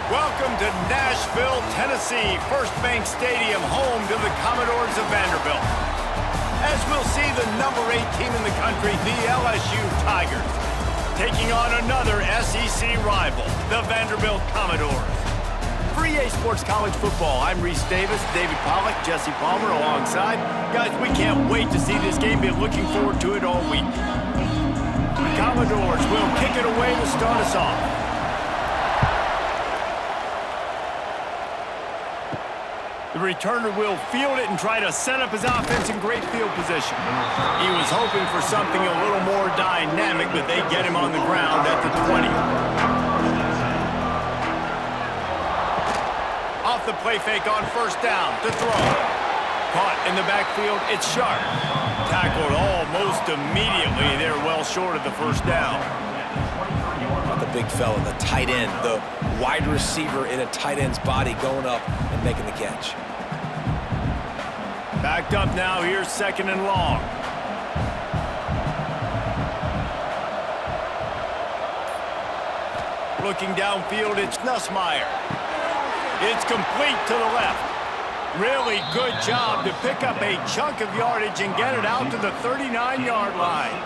Welcome to Nashville, Tennessee, First Bank Stadium, home to the Commodores of Vanderbilt. As we'll see the number 8 team in the country, the LSU Tigers, taking on another SEC rival, the Vanderbilt Commodores. For EA Sports College Football, I'm Reese Davis, David Pollack, Jesse Palmer alongside. Guys, we can't wait to see this game. Been looking forward to it all week. The Commodores will kick it away to start us off. The returner will field it and try to set up his offense in great field position. He was hoping for something a little more dynamic, but they get him on the ground at the 20. Off the play fake on first down to throw. Caught in the backfield, it's Sharp. Tackled almost immediately. They're well short of the first down. The big fella, the tight end, the wide receiver in a tight end's body going up and making the catch. Backed up now, here's second and long. Looking downfield, it's Nussmeier. It's complete to the left. Really good job to pick up a chunk of yardage and get it out to the 39-yard line.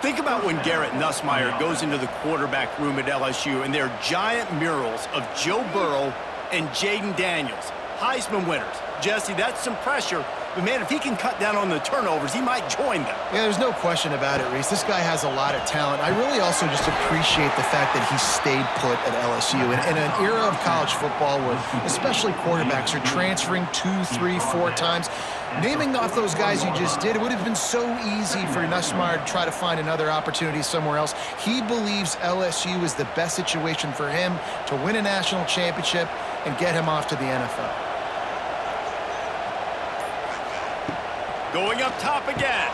Think about when Garrett Nussmeier goes into the quarterback room at LSU and there are giant murals of Joe Burrow and Jaden Daniels, Heisman winners. Jesse, that's some pressure. But, man, if he can cut down on the turnovers, he might join them. Yeah, there's no question about it, Reese. This guy has a lot of talent. I really also just appreciate the fact that he stayed put at LSU. In an era of college football where especially quarterbacks are transferring 2, 3, 4 times, naming off those guys you just did, it would have been so easy for Nussmeier to try to find another opportunity somewhere else. He believes LSU is the best situation for him to win a national championship and get him off to the NFL. Going up top again.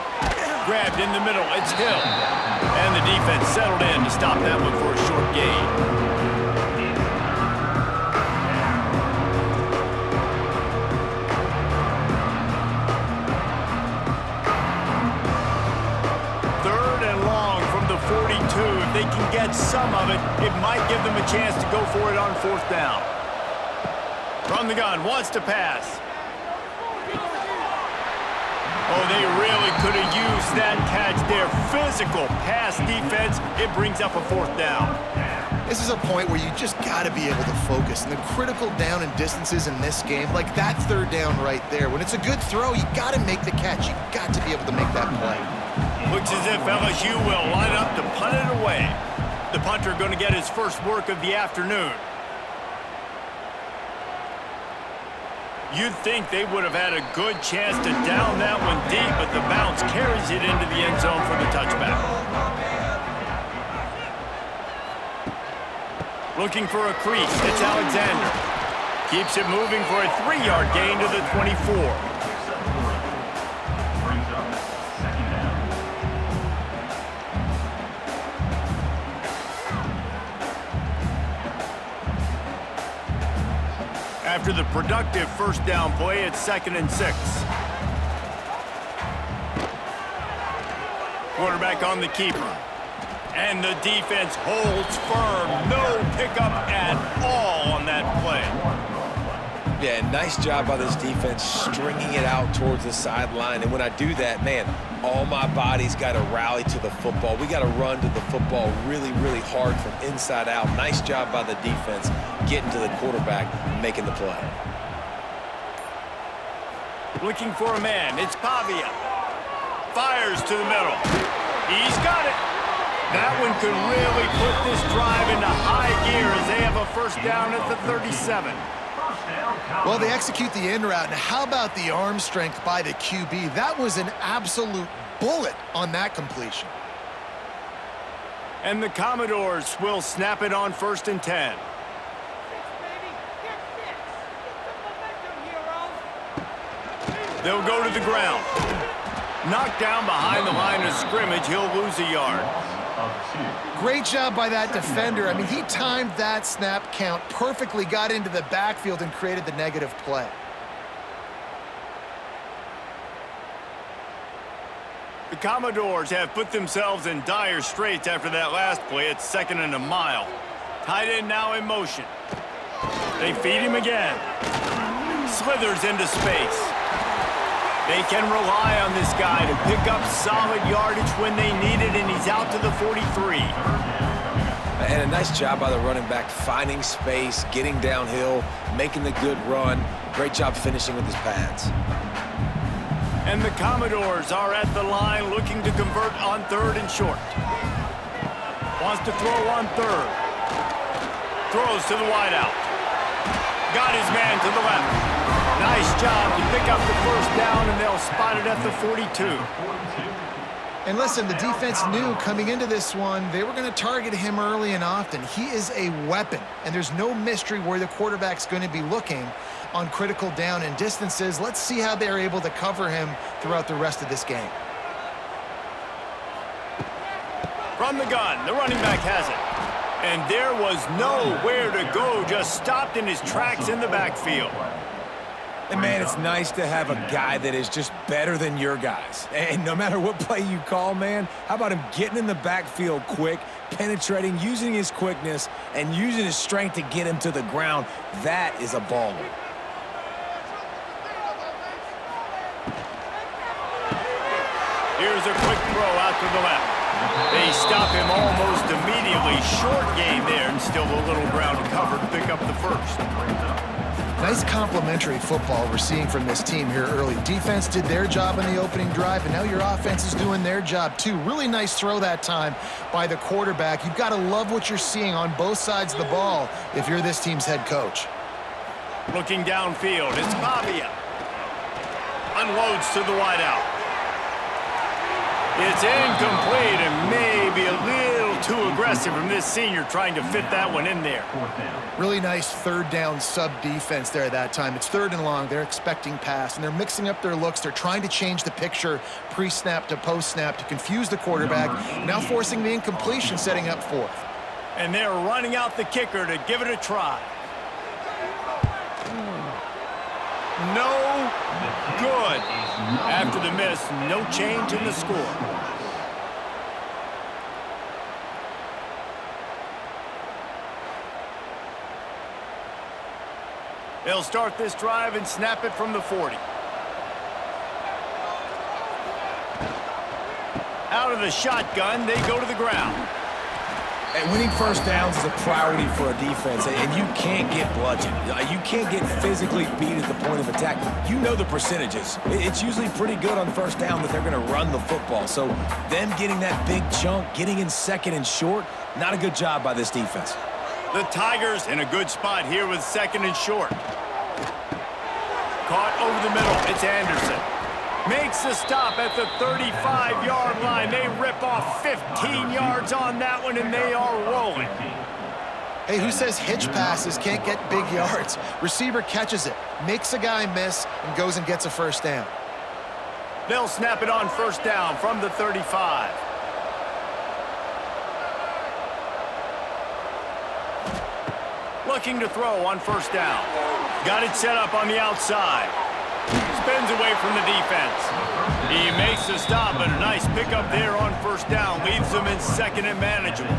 Grabbed in the middle, it's Hill. And the defense settled in to stop that one for a short gain. Third and long from the 42. If they can get some of it, it might give them a chance to go for it on fourth down. From the gun, wants to pass. Oh, they really could have used that catch there. Physical pass defense. It brings up a fourth down. This is a point where you just got to be able to focus. And the critical down and distances in this game, like that third down right there, when it's a good throw, you got to make the catch. You got to be able to make that play. Looks as if LSU will line up to punt it away. The punter going to get his first work of the afternoon. You'd think they would have had a good chance to down that one deep, but the bounce carries it into the end zone for the touchback. Looking for a crease, it's Alexander. Keeps it moving for a 3-yard gain to the 24. After the productive first down play, it's 2nd and 6. Quarterback on the keeper. And the defense holds firm. No pickup at all on that play. Yeah, nice job by this defense stringing it out towards the sideline. And when I do that, man, all my body's got to rally to the football. We got to run to the football really, really hard from inside out. Nice job by the defense getting to the quarterback, making the play. Looking for a man. It's Pavia. Fires to the middle. He's got it. That one could really put this drive into high gear as they have a first down at the 37. Well, they execute the in route. Now, how about the arm strength by the QB? That was an absolute bullet on that completion. And the Commodores will snap it on 1st and 10. They'll go to the ground. Knocked down behind the line of scrimmage. He'll lose a yard. Great job by that defender. I mean, he timed that snap count perfectly, got into the backfield, and created the negative play. The Commodores have put themselves in dire straits after that last play. It's 2nd and a mile. Tight end now in motion. They feed him again. Slithers into space. They can rely on this guy to pick up solid yardage when they need it, and he's out to the 43. And a nice job by the running back, finding space, getting downhill, making the good run. Great job finishing with his pads. And the Commodores are at the line looking to convert on 3rd and short. Wants to throw on 3rd. Throws to the wideout. Got his man to the left. Nice job to pick up the first down, and they'll spot it at the 42. And listen, the defense knew coming into this one, they were going to target him early and often. He is a weapon, and there's no mystery where the quarterback's going to be looking on critical down and distances. Let's see how they're able to cover him throughout the rest of this game. From the gun, the running back has it. And there was nowhere to go, just stopped in his tracks in the backfield. And, man, it's nice to have a guy that is just better than your guys. And no matter what play you call, man, how about him getting in the backfield quick, penetrating, using his quickness, and using his strength to get him to the ground? That is a baller. Here's a quick throw out to the left. They stop him almost immediately. Short game there, and still a little ground to cover to pick up the first. Nice complementary football we're seeing from this team here early. Defense did their job in the opening drive, and now your offense is doing their job too. Really nice throw that time by the quarterback. You've got to love what you're seeing on both sides of the ball if you're this team's head coach. Looking downfield, it's Pavia. Unloads to the wideout. It's incomplete and maybe a little too aggressive from this senior trying to fit that one in there. Really nice 3rd down sub-defense there that time. It's 3rd and long. They're expecting pass, and they're mixing up their looks. They're trying to change the picture pre-snap to post-snap to confuse the quarterback, now forcing the incompletion, setting up 4th. And they're running out the kicker to give it a try. No good. After the miss, no change in the score. They'll start this drive and snap it from the 40. Out of the shotgun, they go to the ground. And winning first downs is a priority for a defense, and you can't get bludgeoned. You can't get physically beat at the point of attack. You know the percentages. It's usually pretty good on first down that they're going to run the football. So them getting that big chunk, getting in 2nd and short, not a good job by this defense. The Tigers in a good spot here with 2nd and short. Caught over the middle. It's Anderson. Makes the stop at the 35-yard line. They rip off 15 yards on that one, and they are rolling. Hey, who says hitch passes can't get big yards? Receiver catches it, makes a guy miss, and goes and gets a first down. They'll snap it on first down from the 35. Looking to throw on first down. Got it set up on the outside. Spins away from the defense. He makes the stop, but a nice pickup there on first down. Leaves them in 2nd and manageable.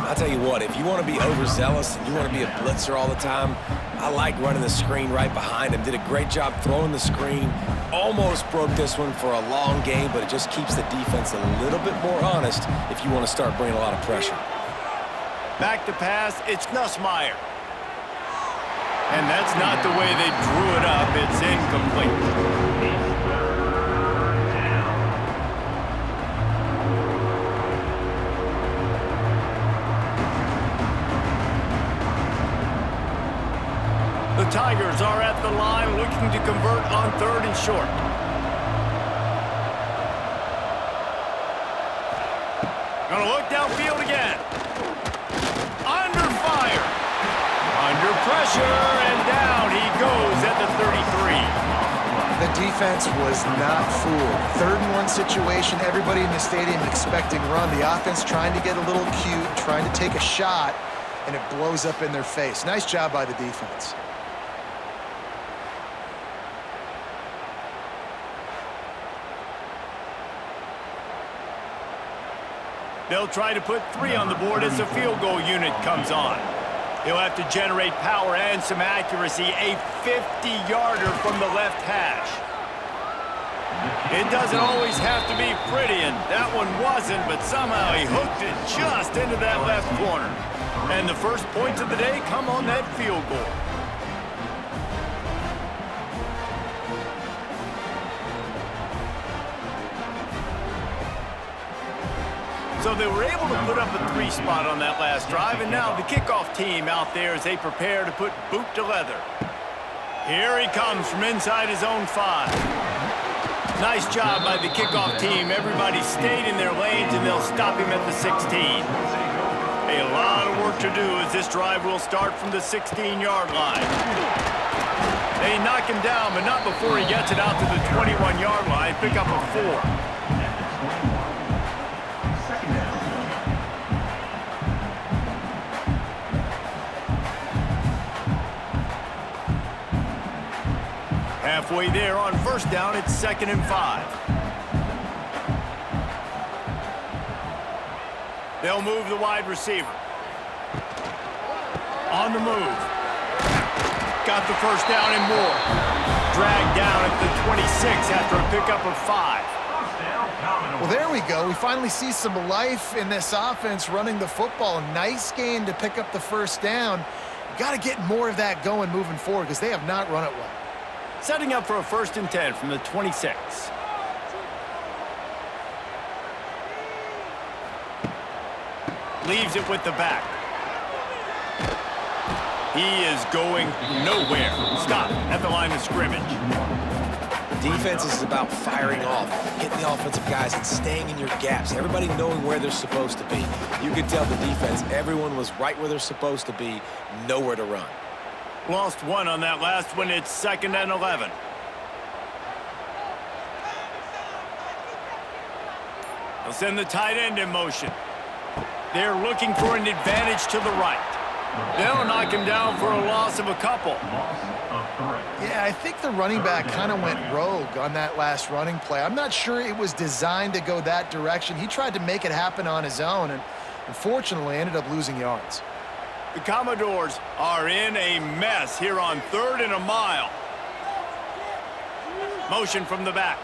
I'll tell you what, if you want to be overzealous and you want to be a blitzer all the time, I like running the screen right behind him. Did a great job throwing the screen. Almost broke this one for a long game, but it just keeps the defense a little bit more honest if you want to start bringing a lot of pressure. Back to pass, it's Nussmeier. And that's not the way they drew it up. It's incomplete. The Tigers are at the line looking to convert on 3rd and short. Gonna look downfield again. Under fire. Under pressure, and down he goes at the 33. The defense was not fooled. 3rd and 1 situation, everybody in the stadium expecting run. The offense trying to get a little cute, trying to take a shot, and it blows up in their face. Nice job by the defense. They'll try to put 3 on the board as the field goal unit comes on. He'll have to generate power and some accuracy, a 50-yarder from the left hash. It doesn't always have to be pretty, and that one wasn't, but somehow he hooked it just into that left corner. And the first points of the day come on that field goal. So they were able to put up a 3 spot on that last drive, and now the kickoff team out there as they prepare to put boot to leather. Here he comes from inside his own 5. Nice job by the kickoff team. Everybody stayed in their lanes, and they'll stop him at the 16. A lot of work to do as this drive will start from the 16-yard line. They knock him down, but not before he gets it out to the 21-yard line. Pick up a 4. Halfway there on first down, it's 2nd and 5. They'll move the wide receiver. On the move. Got the first down and more. Dragged down at the 26 after a pickup of 5. Well, there we go. We finally see some life in this offense running the football. Nice gain to pick up the first down. Got to get more of that going moving forward because they have not run it well. Setting up for a 1st and 10 from the 26. Leaves it with the back. He is going nowhere. Stop at the line of scrimmage. Defense is about firing off, hitting the offensive guys and staying in your gaps. Everybody knowing where they're supposed to be. You could tell the defense, everyone was right where they're supposed to be, nowhere to run. Lost 1 on that last one. It's 2nd and 11. They'll send the tight end in motion. They're looking for an advantage to the right. They'll knock him down for a loss of a couple. Yeah, I think the running back kind of went rogue on that last running play. I'm not sure it was designed to go that direction. He tried to make it happen on his own and unfortunately ended up losing yards. The Commodores are in a mess here on 3rd and a mile. Motion from the back.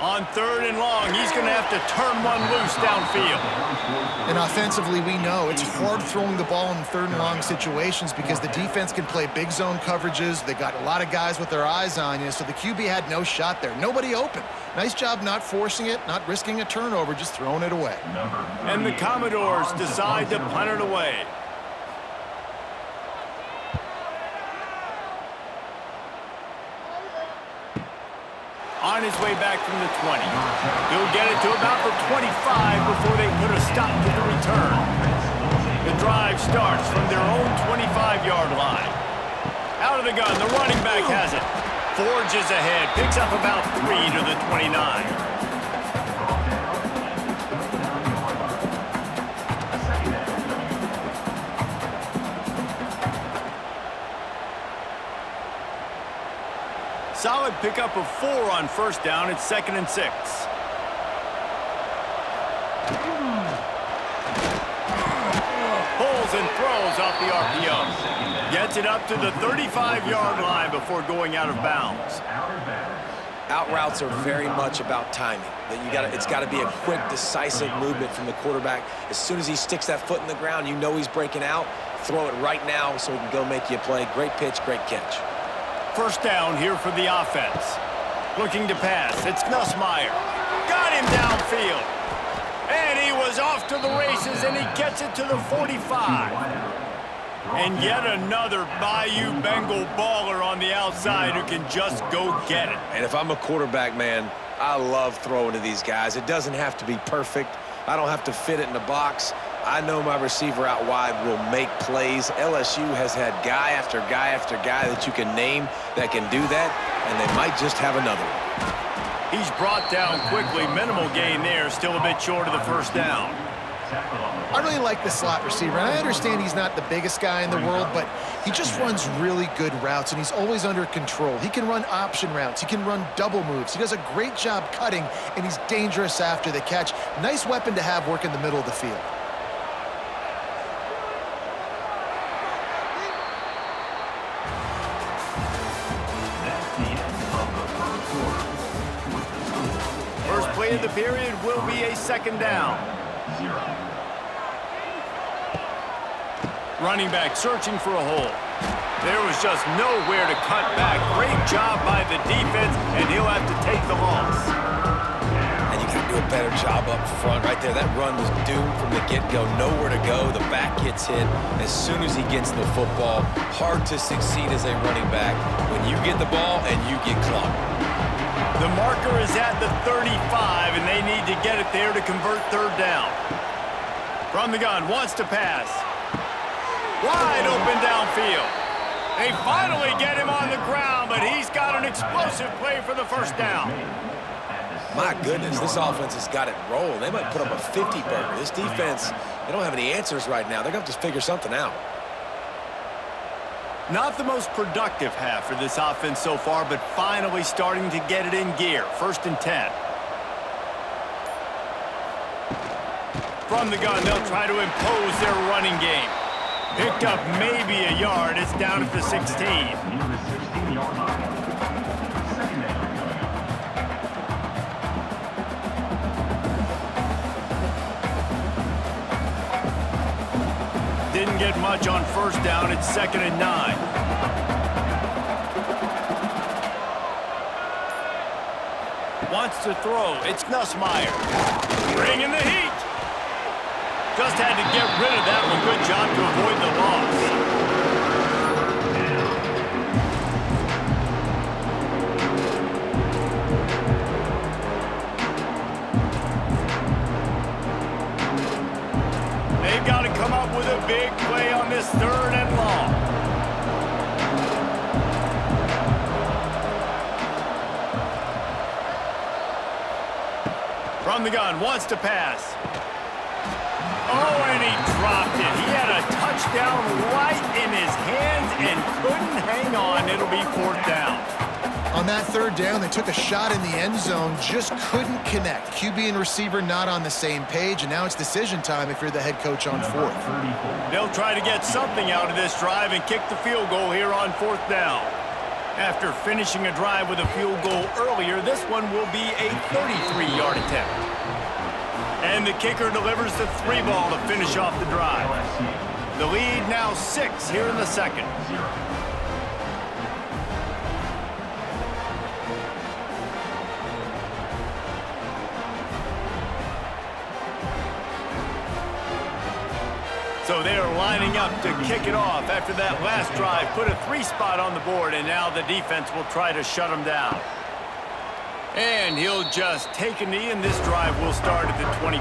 On 3rd and long, he's going to have to turn one loose downfield. And offensively, we know it's hard throwing the ball in 3rd and long situations because the defense can play big zone coverages. They got a lot of guys with their eyes on you, so the QB had no shot there. Nobody open. Nice job not forcing it, not risking a turnover, just throwing it away. And the Commodores decide to punt it away. On his way back from the 20. He'll get it to about the 25 before they put a stop to the return. The drive starts from their own 25-yard line. Out of the gun, the running back has it. Forges ahead, picks up about 3 to the 29. Solid pickup of 4 on first down. It's 2nd and 6. Pulls and throws off the RPO. Gets it up to the 35-yard line before going out of bounds. Out routes are very much about timing. It's got to be a quick, decisive movement from the quarterback. As soon as he sticks that foot in the ground, you know he's breaking out. Throw it right now so he can go make you a play. Great pitch, great catch. First down here for the offense. Looking to pass. It's Nussmeier. Got him downfield. And he was off to the races, and he gets it to the 45. And yet another Bayou Bengal baller on the outside who can just go get it. And if I'm a quarterback, man, I love throwing to these guys. It doesn't have to be perfect. I don't have to fit it in the box. I know my receiver out wide will make plays. LSU has had guy after guy after guy that you can name that can do that, and they might just have another one. He's brought down quickly. Minimal gain there. Still a bit short of the first down. I really like the slot receiver, and I understand he's not the biggest guy in the world, but he just runs really good routes, and he's always under control. He can run option routes. He can run double moves. He does a great job cutting, and he's dangerous after the catch. Nice weapon to have work in the middle of the field. First play of the period will be a second down. Running back searching for a hole. There was just nowhere to cut back. Great job by the defense, and he'll have to take the loss. And you got to do a better job up front right there. That run was doomed from the get-go. Nowhere to go. The back gets hit as soon as he gets the football. Hard to succeed as a running back when you get the ball and you get clocked. The marker is at the 35, and they need to get it there to convert third down. From the gun, wants to pass. Wide open downfield. They finally get him on the ground, but he's got an explosive play for the first down. My goodness, this offense has got it rolling. They might put up a 50-burger. This defense, they don't have any answers right now. They're going to have to figure something out. Not the most productive half for this offense so far, but finally starting to get it in gear. First and 10. From the gun, they'll try to impose their running game. Picked up maybe a yard. It's down at the 16. Didn't get much on first down. It's second and 9. Wants to throw. It's Nussmeier. Bringing the heat. Just had to get rid of that one. Good job to avoid the loss. They've got to come up with a big play on this third and long. From the gun, wants to pass. Oh, and he dropped it. He had a touchdown right in his hands and couldn't hang on. It'll be fourth down. On that third down, they took a shot in the end zone, just couldn't connect. QB and receiver not on the same page, and now it's decision time if you're the head coach on fourth. They'll try to get something out of this drive and kick the field goal here on fourth down. After finishing a drive with a field goal earlier, this one will be a 33-yard attempt. And the kicker delivers the 3-ball to finish off the drive. The lead now 6 here in the second. So they're lining up to kick it off after that last drive. Put a 3-spot on the board, and now the defense will try to shut them down. And he'll just take a knee, and this drive will start at the 25.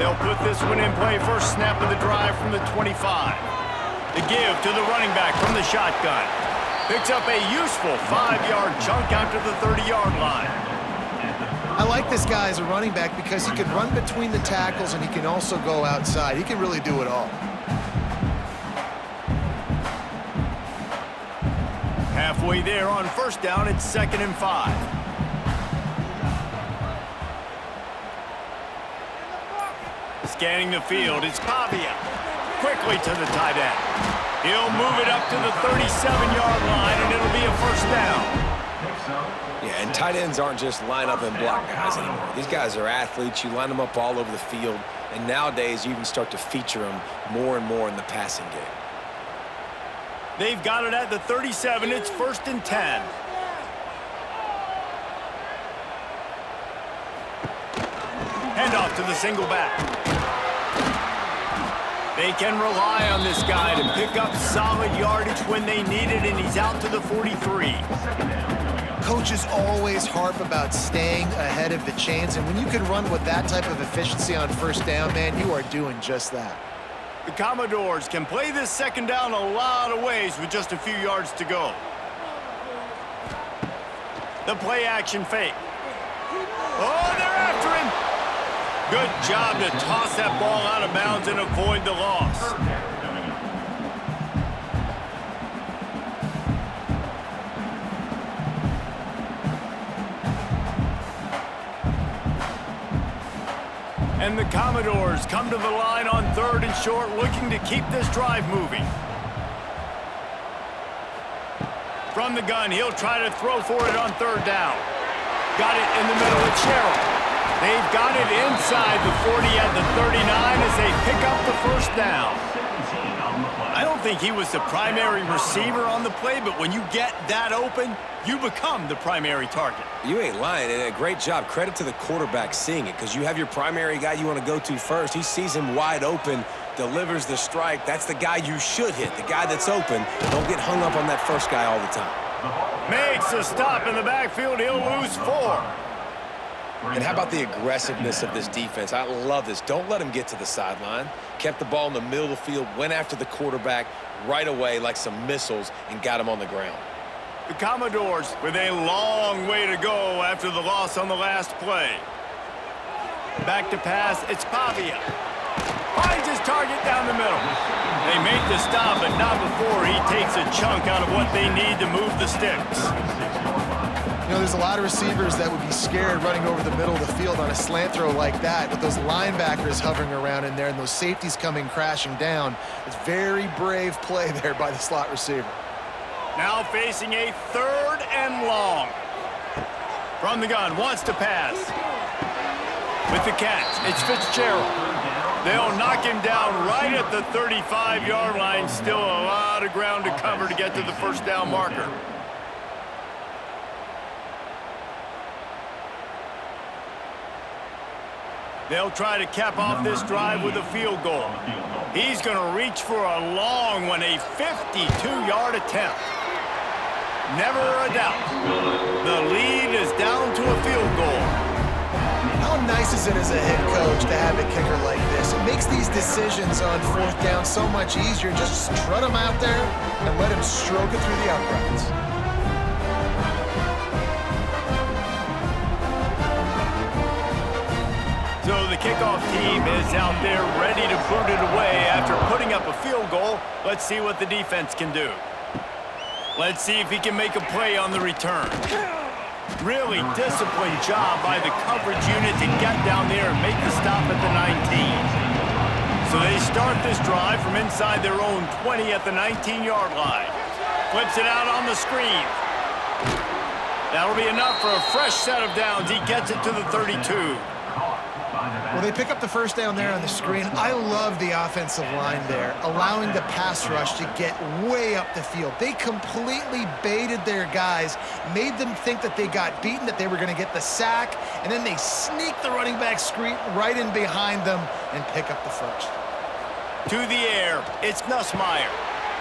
They'll put this one in play. First snap of the drive from the 25. The give to the running back from the shotgun. Picks up a useful 5-yard chunk out to the 30-yard line. I like this guy as a running back because he can run between the tackles and he can also go outside. He can really do it all. Halfway there on first down, it's second and 5. Scanning the field, it's Pavia. Quickly to the tight end. He'll move it up to the 37-yard line, and it'll be a first down. Yeah, and tight ends aren't just line up and block guys anymore. These guys are athletes. You line them up all over the field, and nowadays you even start to feature them more and more in the passing game. They've got it at the 37. It's first and 10. Handoff to the single back. They can rely on this guy to pick up solid yardage when they need it, and he's out to the 43. Coaches always harp about staying ahead of the chains, and when you can run with that type of efficiency on first down, man, you are doing just that. The Commodores can play this second down a lot of ways with just a few yards to go. The play action fake. Oh, they're after him. Good job to toss that ball out of bounds and avoid the loss. And the Commodores come to the line on 3rd and short, looking to keep this drive moving. From the gun, he'll try to throw for it on 3rd down. Got it in the middle of Sherrill. They've got it inside the 40 at the 39 as they pick up the first down. I don't think he was the primary receiver on the play, but when you get that open, you become the primary target. You ain't lying, and a great job. Credit to the quarterback seeing it, because you have your primary guy you want to go to first. He sees him wide open, delivers the strike. That's the guy you should hit, the guy that's open. Don't get hung up on that first guy all the time. Makes a stop in the backfield. He'll lose 4. And how about the aggressiveness of this defense? I love this. Don't let him get to the sideline. Kept the ball in the middle of the field, went after the quarterback right away like some missiles, and got him on the ground. The Commodores with a long way to go after the loss on the last play. Back to pass, it's Pavia. Finds his target down the middle. They make the stop, but not before he takes a chunk out of what they need to move the sticks. You know, there's a lot of receivers that would be scared running over the middle of the field on a slant throw like that, with those linebackers hovering around in there and those safeties coming crashing down. It's very brave play there by the slot receiver. Now facing a 3rd and long. From the gun, wants to pass. With the catch, it's Fitzgerald. They'll knock him down right at the 35-yard line. Still a lot of ground to cover to get to the first down marker. They'll try to cap off this drive with a field goal. He's going to reach for a long one, a 52-yard attempt. Never a doubt. The lead is down to a field goal. How nice is it as a head coach to have a kicker like this? It makes these decisions on 4th down so much easier. Just strut him out there and let him stroke it through the uprights. So the kickoff team is out there ready to boot it away after putting up a field goal. Let's see what the defense can do. Let's see if he can make a play on the return. Really disciplined job by the coverage unit to get down there and make the stop at the 19. So they start this drive from inside their own 20 at the 19-yard line. Flips it out on the screen. That'll be enough for a fresh set of downs. He gets it to the 32. Well, they pick up the first down there on the screen. I love the offensive line there, allowing the pass rush to get way up the field. They completely baited their guys, made them think that they got beaten, that they were going to get the sack, and then they sneak the running back screen right in behind them and pick up the first. To the air, it's Nussmeier.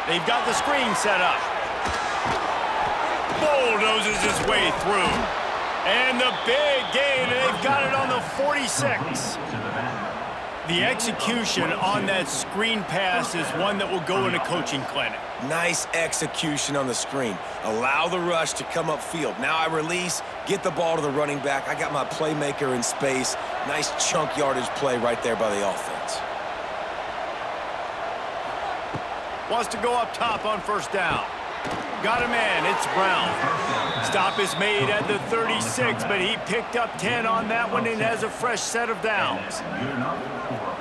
They've got the screen set up. Bulldozes his way through. And the big gain, and they've got it on the 46. The execution on that screen pass is one that will go in a coaching clinic. Nice execution on the screen. Allow the rush to come upfield. Now I release, get the ball to the running back. I got my playmaker in space. Nice chunk yardage play right there by the offense. Wants to go up top on first down. Got a man, it's Brown. Stop is made at the 36, but he picked up 10 on that one and has a fresh set of downs.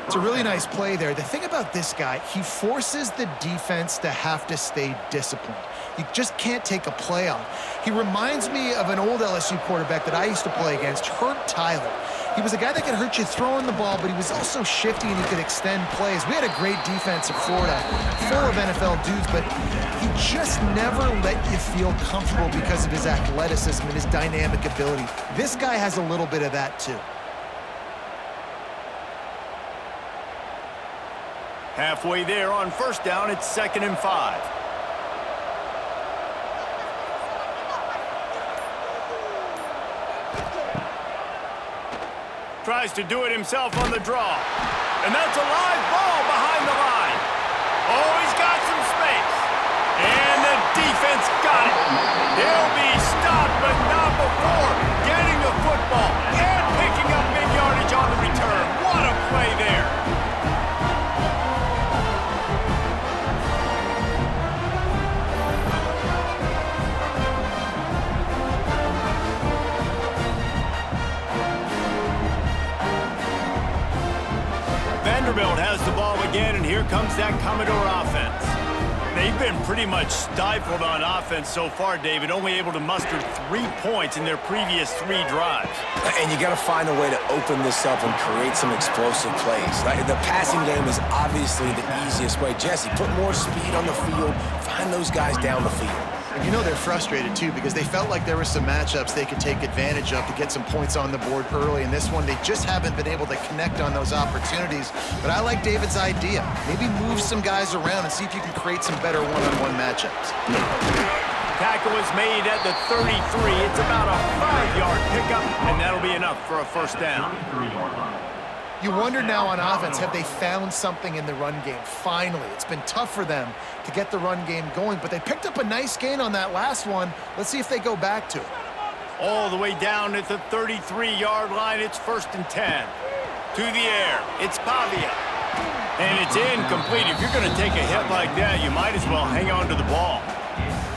It's a really nice play there. The thing about this guy, he forces the defense to have to stay disciplined. You just can't take a play off. He reminds me of an old LSU quarterback that I used to play against, Herb Tyler. He was a guy that could hurt you throwing the ball, but he was also shifty and he could extend plays. We had a great defense at Florida, full of NFL dudes, but he just never let you feel comfortable because of his athleticism and his dynamic ability. This guy has a little bit of that too. Halfway there on first down, it's 2nd and 5. Tries to do it himself on the draw. And that's a live ball behind the line. Oh, he's got some space. And the defense got it. He'll be stopped, but not before getting the football and picking up big yardage on the return. here comes that Commodore offense. They've been pretty much stifled on offense so far, David, only able to muster 3 points in their previous 3 drives. And you got to find a way to open this up and create some explosive plays. The passing game is obviously the easiest way. Jesse, put more speed on the field, find those guys down the field. And you know they're frustrated, too, because they felt like there were some matchups they could take advantage of to get some points on the board early. In this one, they just haven't been able to connect on those opportunities. But I like David's idea. Maybe move some guys around and see if you can create some better one-on-one matchups. Tackle is made at the 33. It's about a 5-yard pickup, and that'll be enough for a first down. You wonder now on offense, have they found something in the run game? Finally, it's been tough for them to get the run game going, but they picked up a nice gain on that last one. Let's see if they go back to it. All the way down at the 33-yard line, it's 1st and 10. To the air, it's Pavia. And it's incomplete. If you're going to take a hit like that, you might as well hang on to the ball.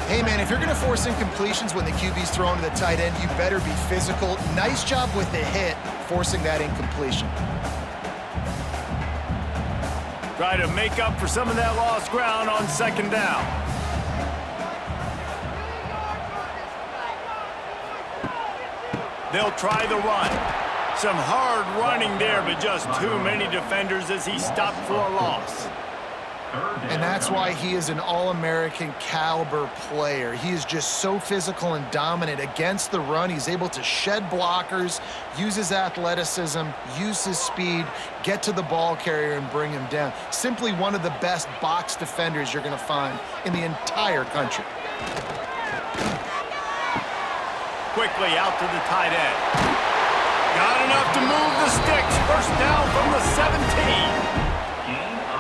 Hey, man, if you're going to force incompletions when the QB's thrown to the tight end, you better be physical. Nice job with the hit, forcing that incompletion. Try to make up for some of that lost ground on 2nd down. They'll try the run. Some hard running there, but just too many defenders as he stopped for a loss. And that's why he is an All-American caliber player. He is just so physical and dominant against the run. He's able to shed blockers, use his athleticism, use his speed, get to the ball carrier and bring him down. Simply one of the best box defenders you're going to find in the entire country. Quickly out to the tight end. Got enough to move the sticks. First down from the 17.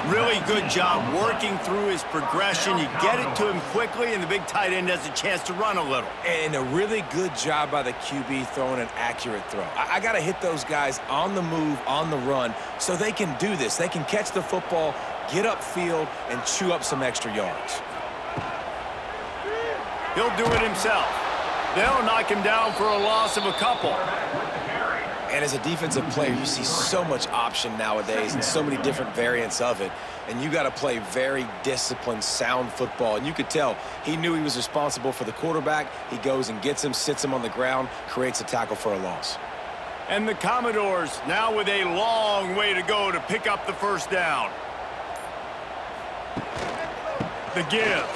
Really good job working through his progression. You get it to him quickly, and the big tight end has a chance to run a little. And a really good job by the QB throwing an accurate throw. I got to hit those guys on the move, on the run, so they can do this. They can catch the football, get upfield, and chew up some extra yards. He'll do it himself. They'll knock him down for a loss of a couple. And as a defensive player, you see so much option nowadays and so many different variants of it. And you got to play very disciplined, sound football. And you could tell he knew he was responsible for the quarterback. He goes and gets him, sits him on the ground, creates a tackle for a loss. And the Commodores now with a long way to go to pick up the first down. The give.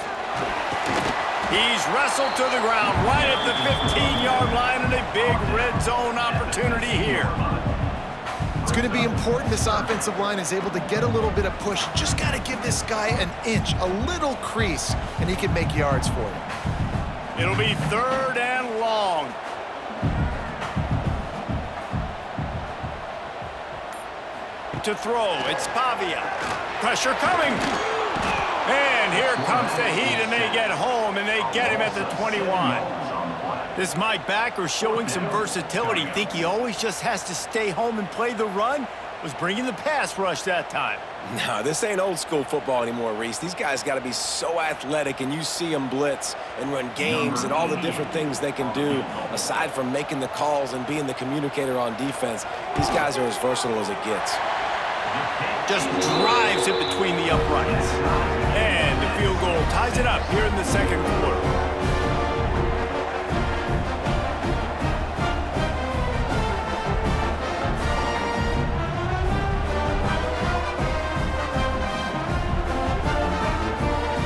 He's wrestled to the ground right at the 15-yard line, and a big red zone opportunity here. It's going to be important this offensive line is able to get a little bit of push. Just got to give this guy an inch, a little crease, and he can make yards for you. It'll be 3rd and long. To throw, it's Pavia. Pressure coming. And here comes the heat, and they get home, and they get him at the 21. This Mike backer showing some versatility. Think he always just has to stay home and play the run? Was bringing the pass rush that time. No, this ain't old school football anymore, Reese. These guys got to be so athletic, and you see them blitz and run games and all the different things they can do aside from making the calls and being the communicator on defense. These guys are as versatile as it gets. Just drives it between the uprights. And the field goal ties it up here in the 2nd quarter.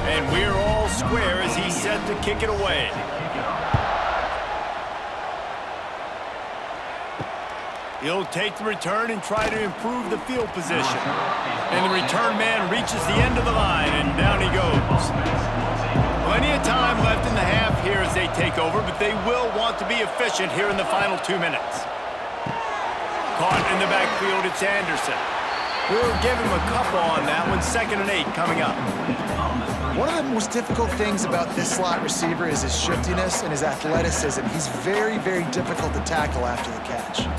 And we're all square as he's set to kick it away. He'll take the return and try to improve the field position. And the return man reaches the end of the line, and down he goes. Plenty of time left in the half here as they take over, but they will want to be efficient here in the final 2 minutes. Caught in the backfield, it's Anderson. We'll give him a couple on that one. 2nd and 8 coming up. One of the most difficult things about this slot receiver is his shiftiness and his athleticism. He's very, very difficult to tackle after the catch.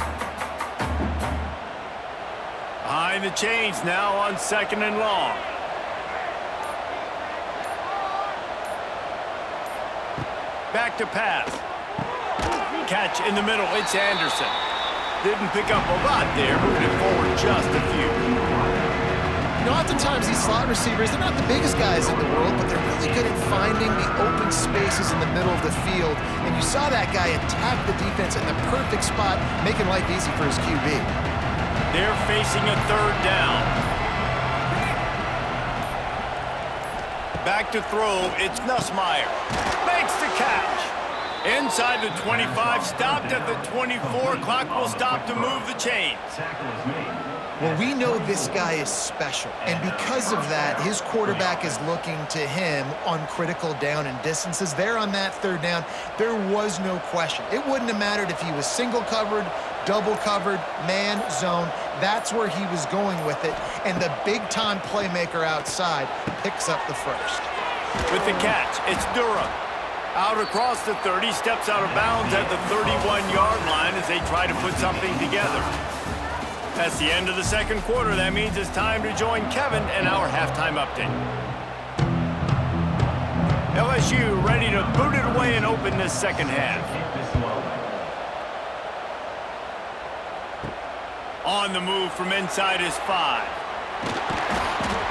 Behind the chains now on 2nd and long. Back to pass. Catch in the middle, it's Anderson. Didn't pick up a lot there, moving it forward just a few. You know, oftentimes these slot receivers, they're not the biggest guys in the world, but they're really good at finding the open spaces in the middle of the field. And you saw that guy attack the defense in the perfect spot, making life easy for his QB. They're facing a third down. Back to throw, it's Nussmeier. Makes the catch. Inside the 25, stopped at the 24. Clock will stop to move the chains. Well, we know this guy is special, and because of that, his quarterback is looking to him on critical down and distances. There on that third down, there was no question. It wouldn't have mattered if he was single covered, double covered, man, zone. That's where he was going with it, and the big-time playmaker outside picks up the first. With the catch, it's Durham. Out across the 30, steps out of bounds at the 31-yard line as they try to put something together. That's the end of the second quarter. That means it's time to join Kevin in our halftime update. LSU ready to boot it away and open this second half. On the move from inside his 5.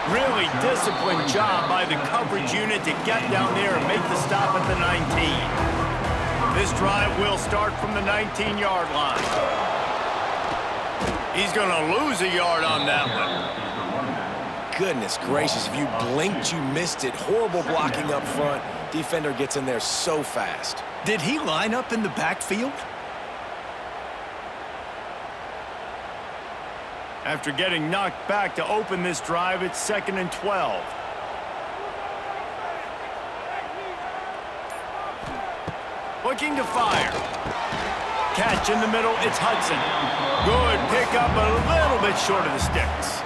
Really disciplined job by the coverage unit to get down there and make the stop at the 19. This drive will start from the 19-yard line. He's going to lose a yard on that one. Goodness gracious, if you blinked, you missed it. Horrible blocking up front. Defender gets in there so fast. Did he line up in the backfield? After getting knocked back to open this drive, it's 2nd and 12. Looking to fire. Catch in the middle, it's Hudson. Good pickup, a little bit short of the sticks.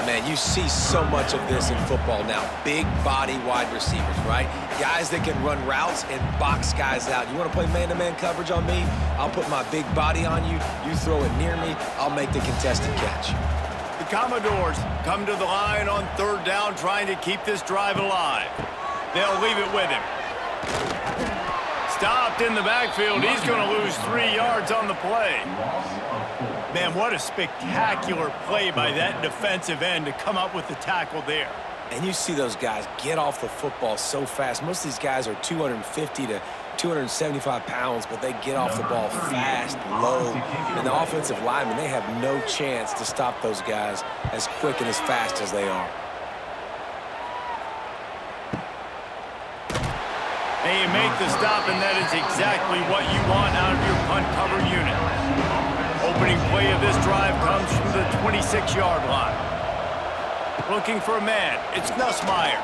Man, you see so much of this in football now. Big body wide receivers, right? Guys that can run routes and box guys out. You want to play man-to-man coverage on me? I'll put my big body on you. You throw it near me, I'll make the contested catch. The Commodores come to the line on third down, trying to keep this drive alive. They'll leave it with him. Stopped in the backfield. He's going to lose 3 yards on the play. Man, what a spectacular play by that defensive end to come up with the tackle there. And you see those guys get off the football so fast. Most of these guys are 250 to 275 pounds, but they get off the ball fast, low. And the offensive linemen, they have no chance to stop those guys as quick and as fast as they are. And you make the stop, and that is exactly what you want out of your punt cover unit. Opening play of this drive comes from the 26-yard line. Looking for a man, it's Nussmeier.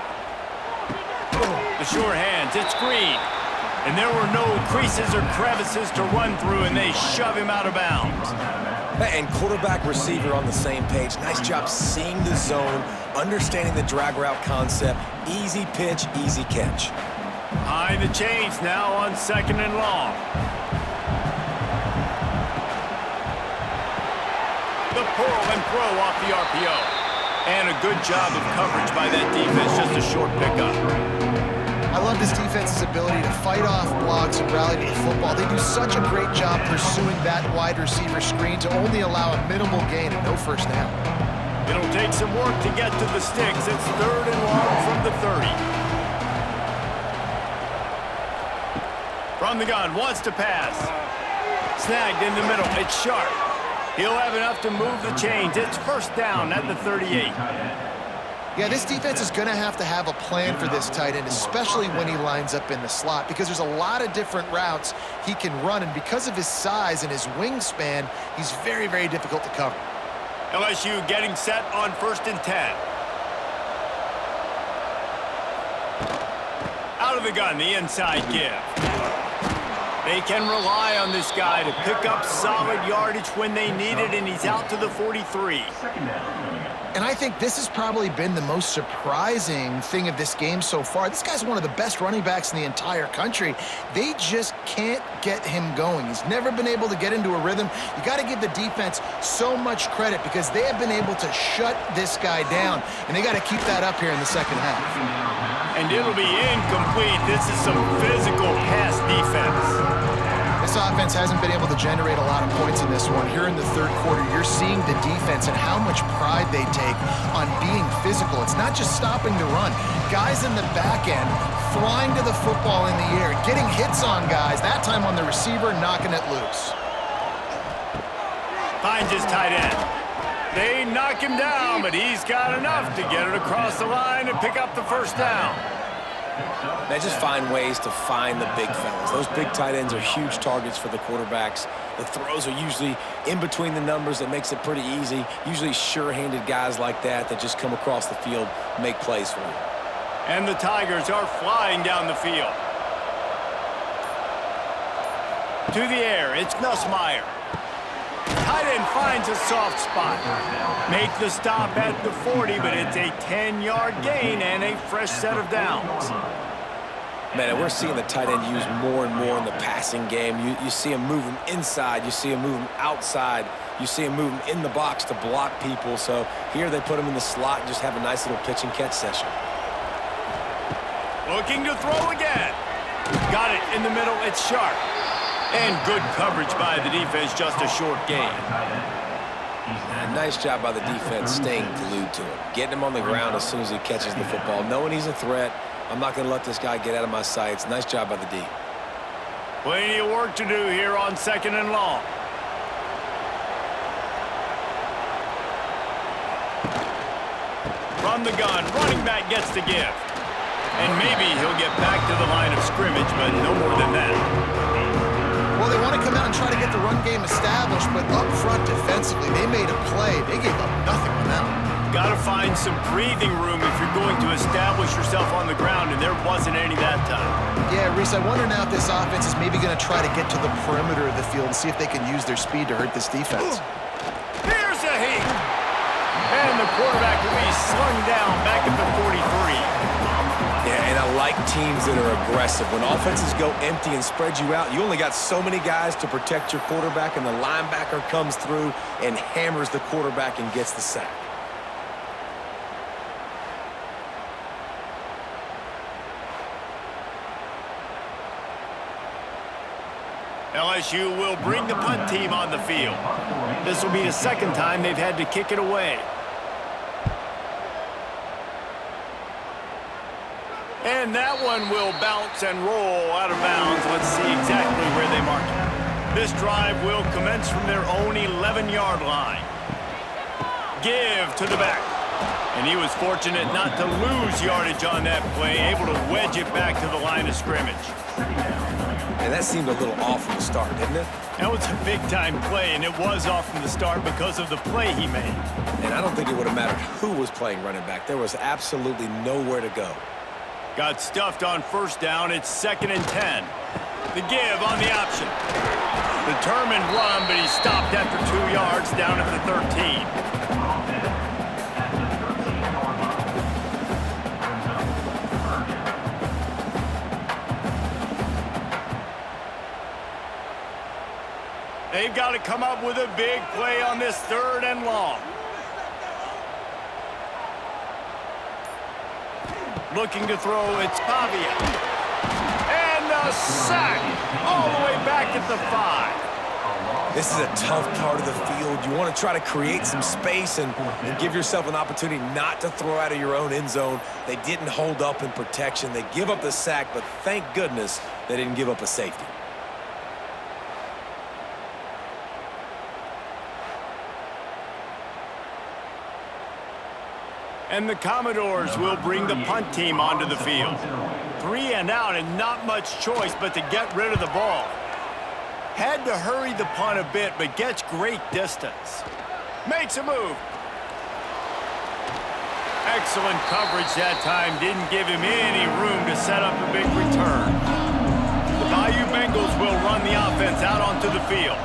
The sure hands, it's Green. And there were no creases or crevices to run through, and they shove him out of bounds. And quarterback receiver on the same page. Nice job seeing the zone, understanding the drag route concept. Easy pitch, easy catch. High the chains now on 2nd and long. The pull and throw off the RPO. And a good job of coverage by that defense, just a short pickup. I love this defense's ability to fight off blocks and rally to the football. They do such a great job pursuing that wide receiver screen to only allow a minimal gain and no first down. It'll take some work to get to the sticks. It's 3rd and long from the 30. From the gun, wants to pass. Snagged in the middle, it's Sharp. He'll have enough to move the chains. It's first down at the 38. Yeah, this defense is going to have a plan for this tight end, especially when he lines up in the slot, because there's a lot of different routes he can run, and because of his size and his wingspan, he's very, very difficult to cover. LSU getting set on 1st and 10. Out of the gun, the inside give. They can rely on this guy to pick up solid yardage when they need it, and he's out to the 43. And I think this has probably been the most surprising thing of this game so far. This guy's one of the best running backs in the entire country. They just can't get him going. He's never been able to get into a rhythm. You got to give the defense so much credit because they have been able to shut this guy down, and they got to keep that up here in the second half. And it'll be incomplete. This is some physical pass defense. this offense hasn't been able to generate a lot of points in this one. Here in the third quarter, you're seeing the defense and how much pride they take on being physical. It's not just stopping the run. Guys in the back end flying to the football in the air, getting hits on guys, that time on the receiver, knocking it loose. Finds his tight end. They knock him down, but he's got enough to get it across the line and pick up the first down. They just find ways to find the big fellas. Those big tight ends are huge targets for the quarterbacks. The throws are usually in between the numbers. That makes it pretty easy. Usually sure-handed guys like that just come across the field, make plays for you. And the Tigers are flying down the field. To the air, it's Nussmeier. Tight end finds a soft spot. Make the stop at the 40, but it's a 10-yard gain and a fresh set of downs. Man, we're seeing the tight end used more and more in the passing game. You see him move him inside. You see him move him outside. You see him move him in the box to block people. So here they put him in the slot and just have a nice little pitch and catch session. Looking to throw again. Got it in the middle. It's sharp. And good coverage by the defense, just a short gain. Nice job by the defense staying glued to him. Getting him on the ground as soon as he catches the football. Knowing he's a threat, I'm not going to let this guy get out of my sights. Nice job by the D. Plenty of work to do here on 2nd and long. From the gun, running back gets the give. And maybe he'll get back to the line of scrimmage, but no more than that. Well, they want to come out and try to get the run game established, but up front defensively, they made a play. They gave up nothing on that one. Got to find some breathing room if you're going to establish yourself on the ground, and there wasn't any that time. Yeah, Reese, I wonder now if this offense is maybe going to try to get to the perimeter of the field and see if they can use their speed to hurt this defense. Here's a hit. And the quarterback will be slung down back at the 43. Yeah, and I like teams that are aggressive. When offenses go empty and spread you out, you only got so many guys to protect your quarterback, and the linebacker comes through and hammers the quarterback and gets the sack. LSU will bring the punt team on the field. This will be the second time they've had to kick it away. And that one will bounce and roll out of bounds. Let's see exactly where they mark it. This drive will commence from their own 11-yard line. Give to the back. And he was fortunate not to lose yardage on that play, able to wedge it back to the line of scrimmage. And that seemed a little off from the start, didn't it? That was a big-time play, and it was off from the start because of the play he made. And I don't think it would have mattered who was playing running back. There was absolutely nowhere to go. Got stuffed on first down. It's 2nd and 10. The give on the option. Determined run, but he stopped after 2 yards down at the 13. They've got to come up with a big play on this 3rd and long. Looking to throw, it's Pavia. And a sack all the way back at the 5. This is a tough part of the field. You want to try to create some space and give yourself an opportunity not to throw out of your own end zone. They didn't hold up in protection. They give up the sack, but thank goodness they didn't give up a safety. And the Commodores will bring the punt team onto the field. 3 and out and not much choice but to get rid of the ball. Had to hurry the punt a bit, but gets great distance. Makes a move. Excellent coverage that time. Didn't give him any room to set up a big return. The Bayou Bengals will run the offense out onto the field.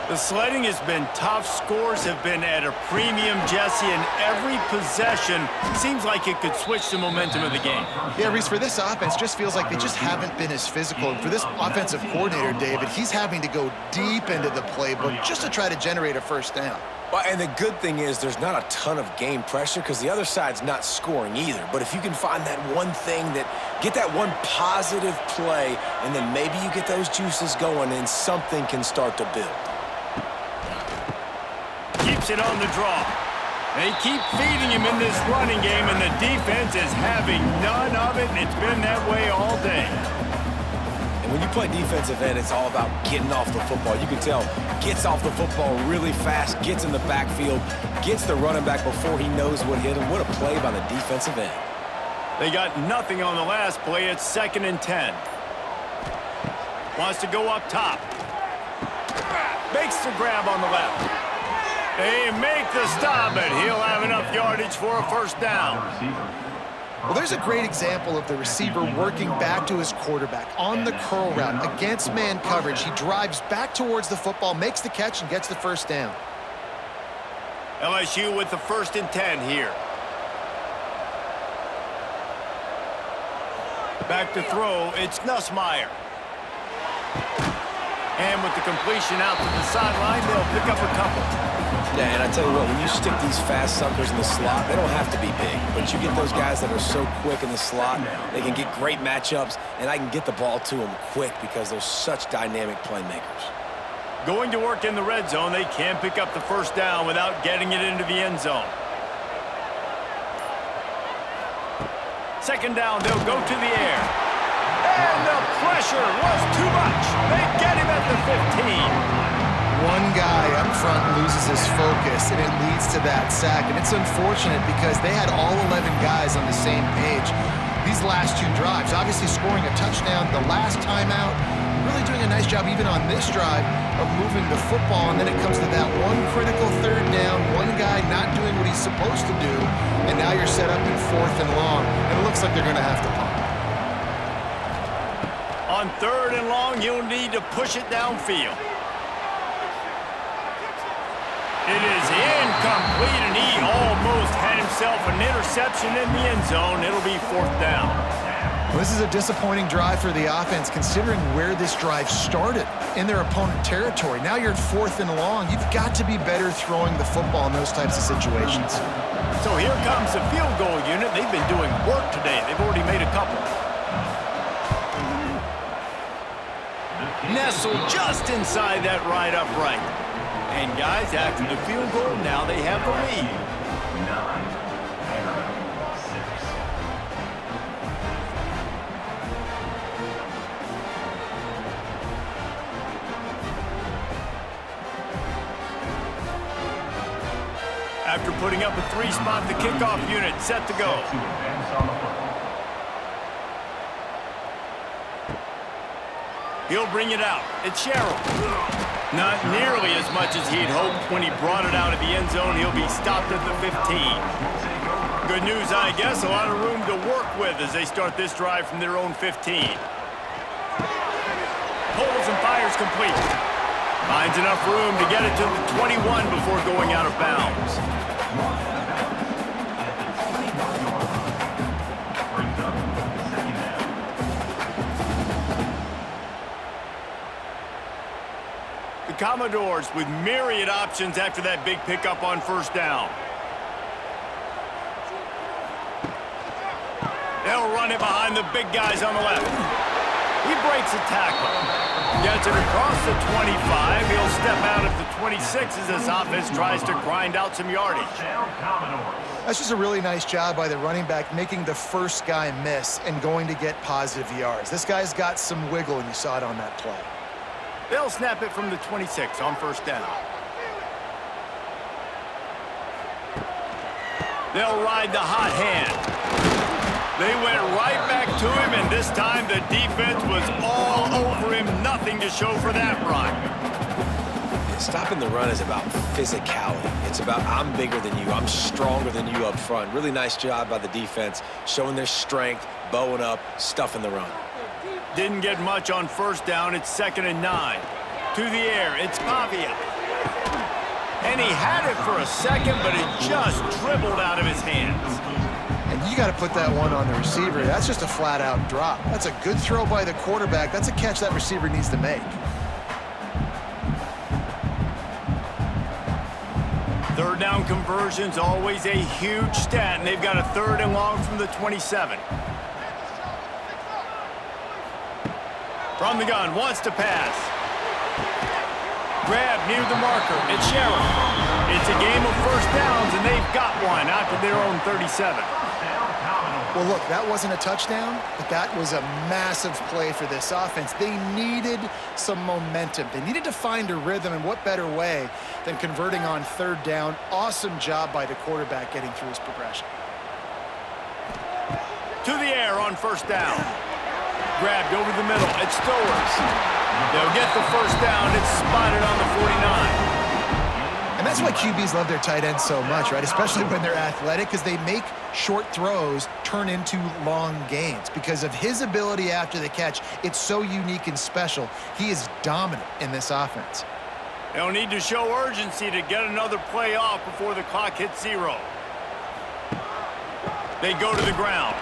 The sledding has been tough. Scores have been at a premium, Jesse, and every possession seems like it could switch the momentum of the game. Yeah, Reese, for this offense, just feels like they just haven't been as physical. And for this offensive coordinator, David, he's having to go deep into the playbook just to try to generate a first down. Well, and the good thing is there's not a ton of game pressure because the other side's not scoring either. But if you can find that one thing get that one positive play, and then maybe you get those juices going and something can start to build. Keeps it on the draw. They keep feeding him in this running game, and the defense is having none of it, and it's been that way all day. And when you play defensive end, it's all about getting off the football. You can tell, gets off the football really fast, gets in the backfield, gets the running back before he knows what hit him. What a play by the defensive end. They got nothing on the last play. It's 2nd and 10. Wants to go up top. Makes the grab on the left. They make the stop, but he'll have enough yardage for a first down. Well, there's a great example of the receiver working back to his quarterback on the curl route against man coverage. He drives back towards the football, makes the catch, and gets the first down. LSU with the 1st and 10 here. Back to throw, it's Nussmeier. And with the completion out to the sideline, they'll pick up a couple. Yeah, and I tell you what, when you stick these fast suckers in the slot, they don't have to be big. But you get those guys that are so quick in the slot, they can get great matchups, and I can get the ball to them quick because they're such dynamic playmakers. Going to work in the red zone, they can pick up the first down without getting it into the end zone. 2nd down, they'll go to the air. And the pressure was too much. They get him at the 15. One guy up front loses his focus, and it leads to that sack. And it's unfortunate because they had all 11 guys on the same page. These last 2 drives, obviously scoring a touchdown, the last timeout, really doing a nice job even on this drive of moving the football. And then it comes to that one critical 3rd down, one guy not doing what he's supposed to do, and now you're set up in 4th and long. And it looks like they're going to have to punt. On 3rd and long, you'll need to push it downfield. It is incomplete, and he almost had himself an interception in the end zone. It'll be 4th down. Well, this is a disappointing drive for the offense, considering where this drive started in their opponent territory. Now you're at 4th and long. You've got to be better throwing the football in those types of situations. So here comes the field goal unit. They've been doing work today. They've already made a couple. Nestled just inside that right upright. And guys, after the field goal, now they have the lead. 9. After putting up a 3-spot, the kickoff unit set to go. He'll bring it out. It's Sherrill. Not nearly as much as he'd hoped when he brought it out of the end zone. He'll be stopped at the 15. Good news, I guess. A lot of room to work with as they start this drive from their own 15. Pulls and fires complete. Finds enough room to get it to the 21 before going out of bounds. The Commodores with myriad options after that big pickup on 1st down. They'll run it behind the big guys on the left. He breaks a tackle. Gets it across the 25. He'll step out at the 26 as this offense tries to grind out some yardage. That's just a really nice job by the running back, making the first guy miss and going to get positive yards. This guy's got some wiggle, and you saw it on that play. They'll snap it from the 26 on 1st down. They'll ride the hot hand. They went right back to him, and this time the defense was all over him. Nothing to show for that run. Stopping the run is about physicality. It's about I'm bigger than you. I'm stronger than you up front. Really nice job by the defense, showing their strength, bowing up, stuffing the run. Didn't get much on 1st down. It's 2nd and 9. To the air, it's Pavia. And he had it for a second, but it just dribbled out of his hands. And you got to put that one on the receiver. That's just a flat-out drop. That's a good throw by the quarterback. That's a catch that receiver needs to make. down conversion's always a huge stat, and they've got a 3rd and long from the 27. From the gun, wants to pass. Grab near the marker. It's Sheriff. It's a game of first downs, and they've got one out to their own 37. Well, look, that wasn't a touchdown, but that was a massive play for this offense. They needed some momentum. They needed to find a rhythm, and what better way than converting on 3rd down. Awesome job by the quarterback getting through his progression. To the air on 1st down. Grabbed over the middle. It's Stowers. They'll get the 1st down. It's spotted on the 49. And that's why QBs love their tight ends so much, right? Especially when they're athletic, because they make short throws turn into long gains. Because of his ability after the catch, it's so unique and special. He is dominant in this offense. They'll need to show urgency to get another play off before the clock hits 0. They go to the ground.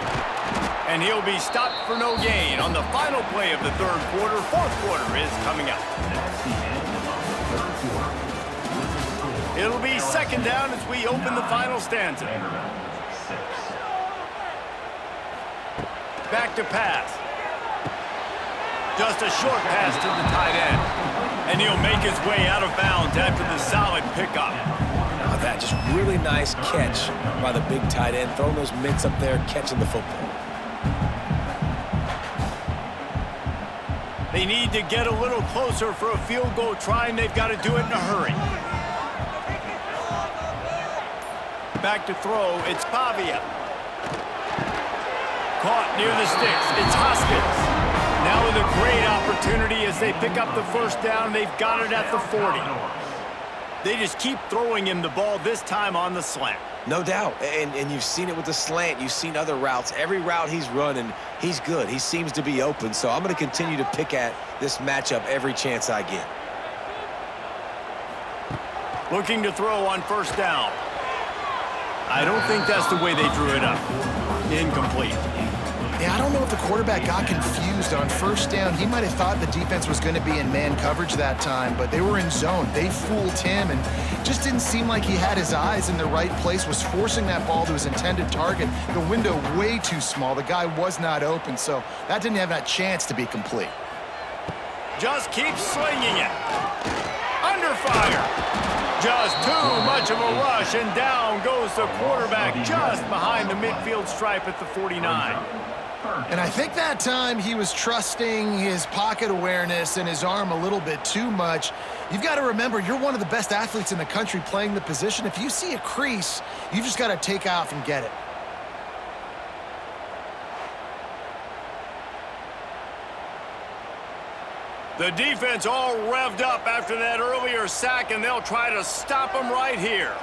And he'll be stopped for no gain on the final play of the 3rd quarter. 4th quarter is coming up. It'll be 2nd down as we open the final stanza. Back to pass. Just a short pass to the tight end. And he'll make his way out of bounds after the solid pickup. Now that just really nice catch by the big tight end, throwing those mitts up there, catching the football. They need to get a little closer for a field goal try, and they've got to do it in a hurry. Back to throw, it's Pavia. Caught near the sticks, it's Hoskins. Now with a great opportunity as they pick up the 1st down, they've got it at the 40. They just keep throwing him the ball, this time on the slant. No doubt, and you've seen it with the slant. You've seen other routes. Every route he's running, he's good. He seems to be open, so I'm going to continue to pick at this matchup every chance I get. Looking to throw on 1st down. I don't think that's the way they drew it up. Incomplete. Yeah, I don't know if the quarterback got confused on 1st down. He might have thought the defense was going to be in man coverage that time, but they were in zone. They fooled him and just didn't seem like he had his eyes in the right place, was forcing that ball to his intended target. The window way too small. The guy was not open, so that didn't have that chance to be complete. Just keep slinging it. Under fire. Just too much of a rush, and down goes the quarterback just behind the midfield stripe at the 49. And I think that time he was trusting his pocket awareness and his arm a little bit too much. You've got to remember, you're one of the best athletes in the country playing the position. If you see a crease, you've just got to take off and get it. The defense all revved up after that earlier sack, and they'll try to stop him right here.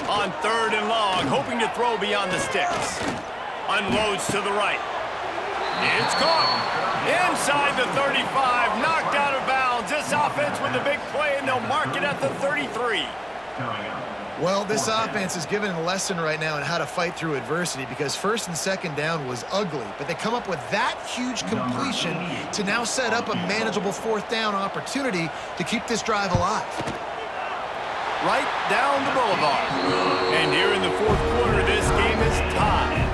On 3rd and long, hoping to throw beyond the sticks. Unloads to the right. It's caught. Inside the 35, knocked out of bounds. This offense with a big play, and they'll mark it at the 33. Well, this offense is given a lesson right now on how to fight through adversity, because 1st and 2nd down was ugly, but they come up with that huge completion to now set up a manageable 4th down opportunity to keep this drive alive. Right down the boulevard. And here in the 4th quarter, this game is tied.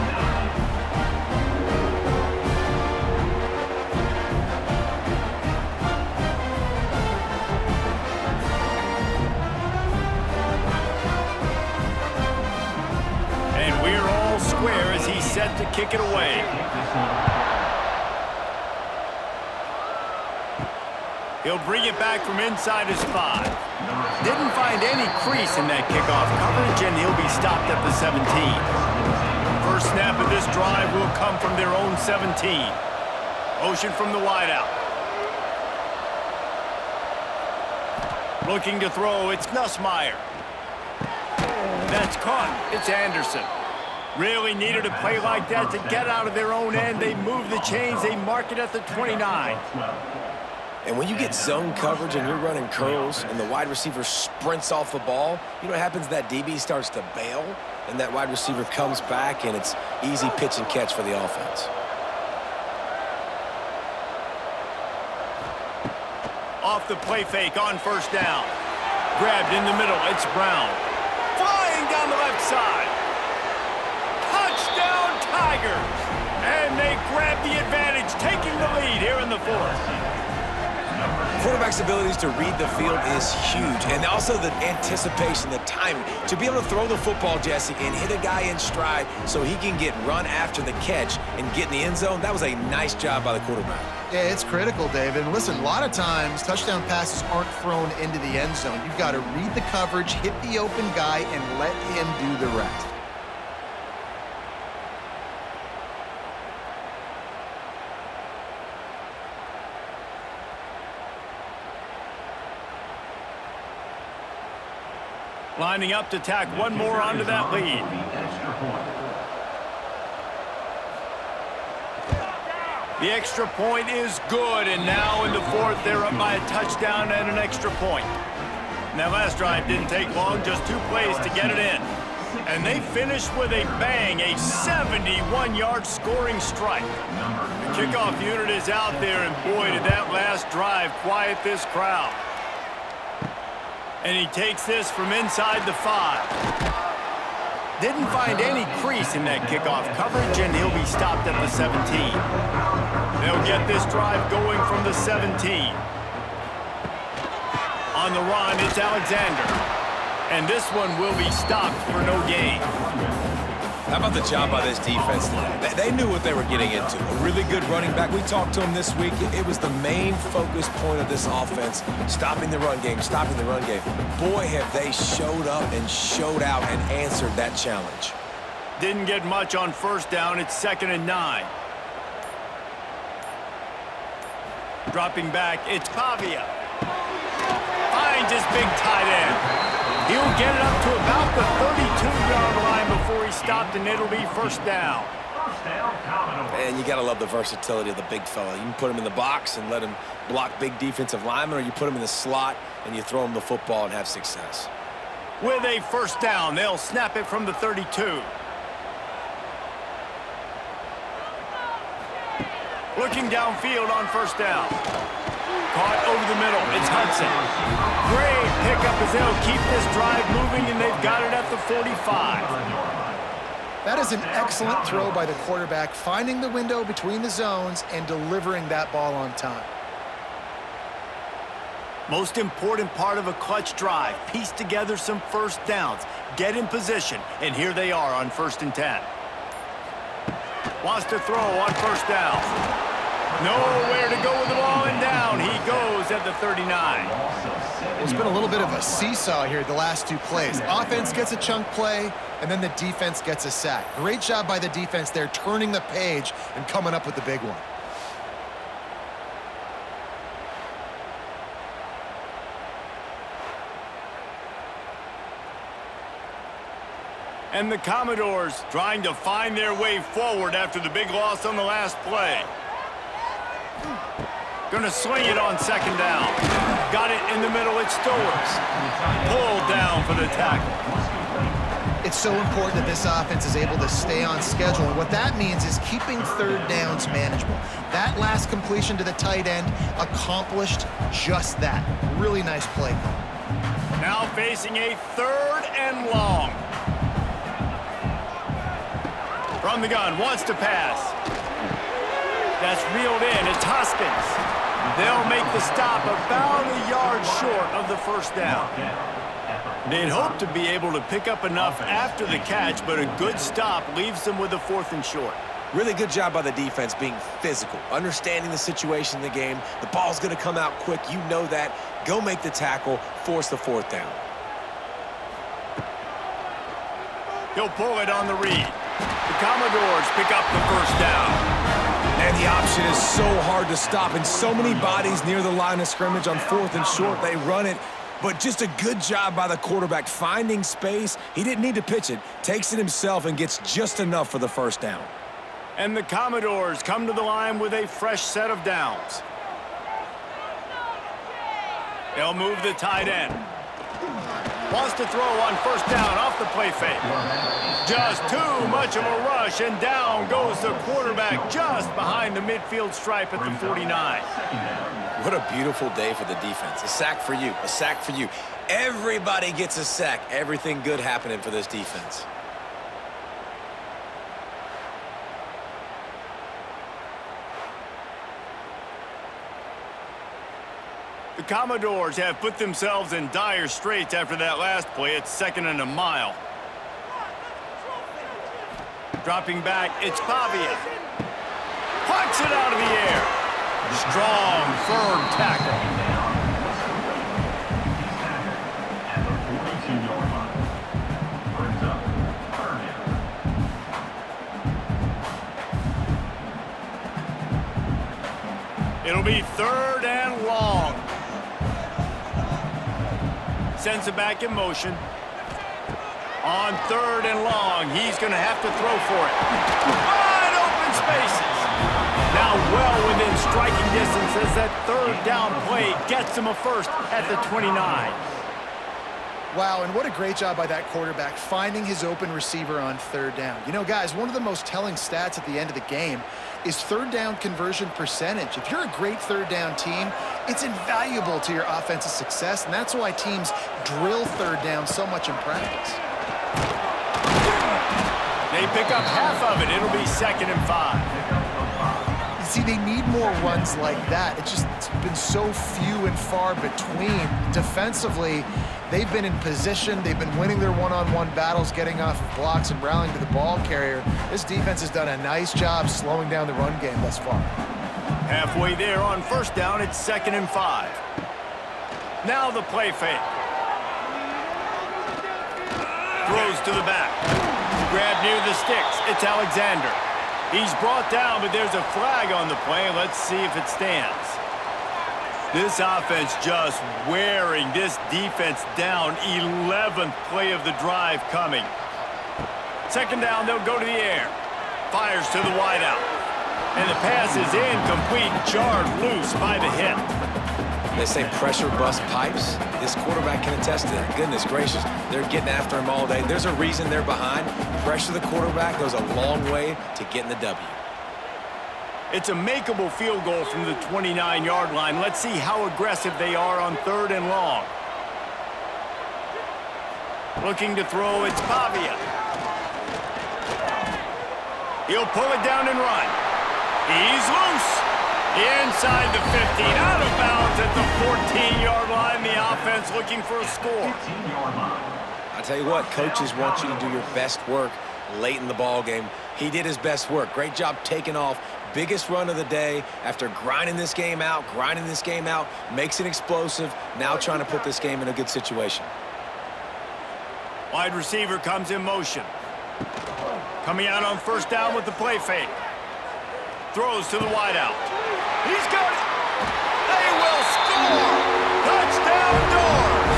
And we're all square as he's set to kick it away. He'll bring it back from inside his 5. Didn't find any crease in that kickoff coverage, and he'll be stopped at the 17. First snap of this drive will come from their own 17. Motion from the wideout. Looking to throw, it's Nussmeier. That's caught. It's Anderson. Really needed a play like that to get out of their own end. They move the chains. They mark it at the 29. And when you get zone coverage and you're running curls and the wide receiver sprints off the ball, you know what happens? That DB starts to bail, and that wide receiver comes back, and it's easy pitch and catch for the offense. Off the play fake on 1st down. Grabbed in the middle, it's Brown. Flying down the left side. Touchdown, Tigers! And they grab the advantage, taking the lead here in the fourth. Quarterback's abilities to read the field is huge, and also the anticipation, the timing. To be able to throw the football, Jesse, and hit a guy in stride so he can get run after the catch and get in the end zone, that was a nice job by the quarterback. Yeah, it's critical, David. And listen, a lot of times touchdown passes aren't thrown into the end zone. You've got to read the coverage, hit the open guy, and let him do the rest. Lining up to tack one more onto that lead. The extra point is good, and now in the fourth, they're up by a touchdown and an extra point. And that last drive didn't take long, just 2 plays to get it in. And they finished with a bang, a 71-yard scoring strike. The kickoff unit is out there, and boy, did that last drive quiet this crowd. And he takes this from inside the 5. Didn't find any crease in that kickoff coverage, and he'll be stopped at the 17. They'll get this drive going from the 17. On the run, it's Alexander. And this one will be stopped for no gain. How about the job by this defense today? They knew what they were getting into. A really good running back. We talked to him this week. It was the main focus point of this offense, stopping the run game, stopping the run game. Boy, have they showed up and showed out and answered that challenge. Didn't get much on first down. It's 2nd and 9. Dropping back, it's Pavia. Finds his big tight end. He'll get it up to about the 32-yard line before he's stopped, and it'll be first down. And you got to love the versatility of the big fella. You can put him in the box and let him block big defensive linemen, or you put him in the slot and you throw him the football and have success. With a first down, they'll snap it from the 32. Looking downfield on first down. Caught over the middle. It's Hudson. Great pickup as they'll keep this drive moving, and they've got it at the 45. That is an excellent throw by the quarterback, finding the window between the zones and delivering that ball on time. Most important part of a clutch drive. Piece together some first downs. Get in position, and here they are on 1st and 10. Wants to throw on first down. Nowhere to go with the ball, and down he goes at the 39. It's been a little bit of a seesaw here the last 2 plays. Offense gets a chunk play, and then the defense gets a sack. Great job by the defense there, turning the page and coming up with the big one. And the Commodores trying to find their way forward after the big loss on the last play. Gonna swing it on 2nd down. Got it in the middle, it's Stowers. Pulled down for the tackle. It's so important that this offense is able to stay on schedule, and what that means is keeping 3rd downs manageable. That last completion to the tight end accomplished just that. Really nice play call. Now facing a 3rd and long. From the gun, wants to pass. That's reeled in. It's Hoskins. They'll make the stop about a yard short of the first down. They'd hope to be able to pick up enough after the catch, but a good stop leaves them with a 4th and short. Really good job by the defense being physical, understanding the situation in the game. The ball's going to come out quick. You know that. Go make the tackle, force the 4th down. He'll pull it on the read. The Commodores pick up the first down. And the option is so hard to stop, and so many bodies near the line of scrimmage on 4th and short. They run it, but just a good job by the quarterback finding space. He didn't need to pitch it, takes it himself, and gets just enough for the first down. And the Commodores come to the line with a fresh set of downs. They'll move the tight end. Wants to throw on first down off the play fake. Just too much of a rush, and down goes the quarterback just behind the midfield stripe at the 49. What a beautiful day for the defense. A sack for you, a sack for you. Everybody gets a sack. Everything good happening for this defense. The Commodores have put themselves in dire straits after that last play. It's 2nd and a mile. Dropping back, it's Pavia. Pucks it out of the air. Strong, firm tackle. It'll be 3rd and long. Sends it back in motion. On 3rd and long, he's going to have to throw for it. Wide open spaces. Now well within striking distance as that 3rd down play gets him a first at the 29. Wow, and what a great job by that quarterback finding his open receiver on 3rd down. You know, guys, one of the most telling stats at the end of the game is 3rd down conversion percentage. If you're a great 3rd down team, it's invaluable to your offensive success, and that's why teams drill 3rd down so much in practice. They pick up half of it. It'll be 2nd and 5. See, they need more runs like that. It's been so few and far between. Defensively, they've been in position. They've been winning their one-on-one battles, getting off of blocks and rallying to the ball carrier. This defense has done a nice job slowing down the run game thus far. Halfway there on first down, it's 2nd and 5. Now the play fake. Throws to the back. Grab near the sticks. It's Alexander. He's brought down, but there's a flag on the play. Let's see if it stands. This offense just wearing this defense down. 11th play of the drive coming. 2nd down, they'll go to the air. Fires to the wideout. And the pass is incomplete, jarred loose by the hip. They say pressure bust pipes. This quarterback can attest to that. Goodness gracious, they're getting after him all day. There's a reason they're behind. Pressure the quarterback goes a long way to getting the W. It's a makeable field goal from the 29-yard line. Let's see how aggressive they are on 3rd and long. Looking to throw, it's Pavia. He'll pull it down and run. He's loose. Inside the 15, out of bounds at the 14-yard line. The offense looking for a score. I tell you what, coaches want you to do your best work late in the ball game. He did his best work. Great job taking off. Biggest run of the day after grinding this game out, makes it explosive. Now trying to put this game in a good situation. Wide receiver comes in motion. Coming out on first down with the play fake. Throws to the wideout. He's got it. They will score. Touchdown, Doors.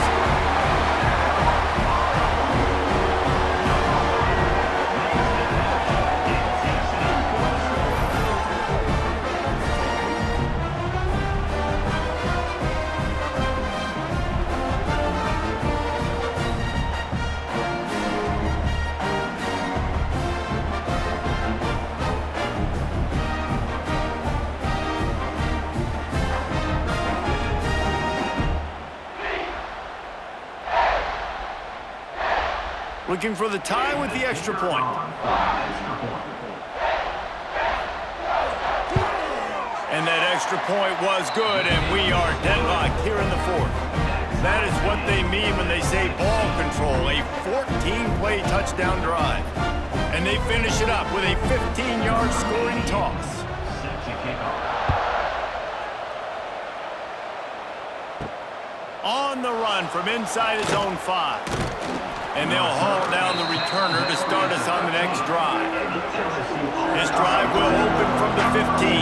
Looking for the tie with the extra point. And that extra point was good, and we are deadlocked here in the 4th. That is what they mean when they say ball control, a 14-play touchdown drive. And they finish it up with a 15-yard scoring toss. On the run from inside his own 5. And they'll haul down the returner to start us on the next drive. This drive will open from the 15.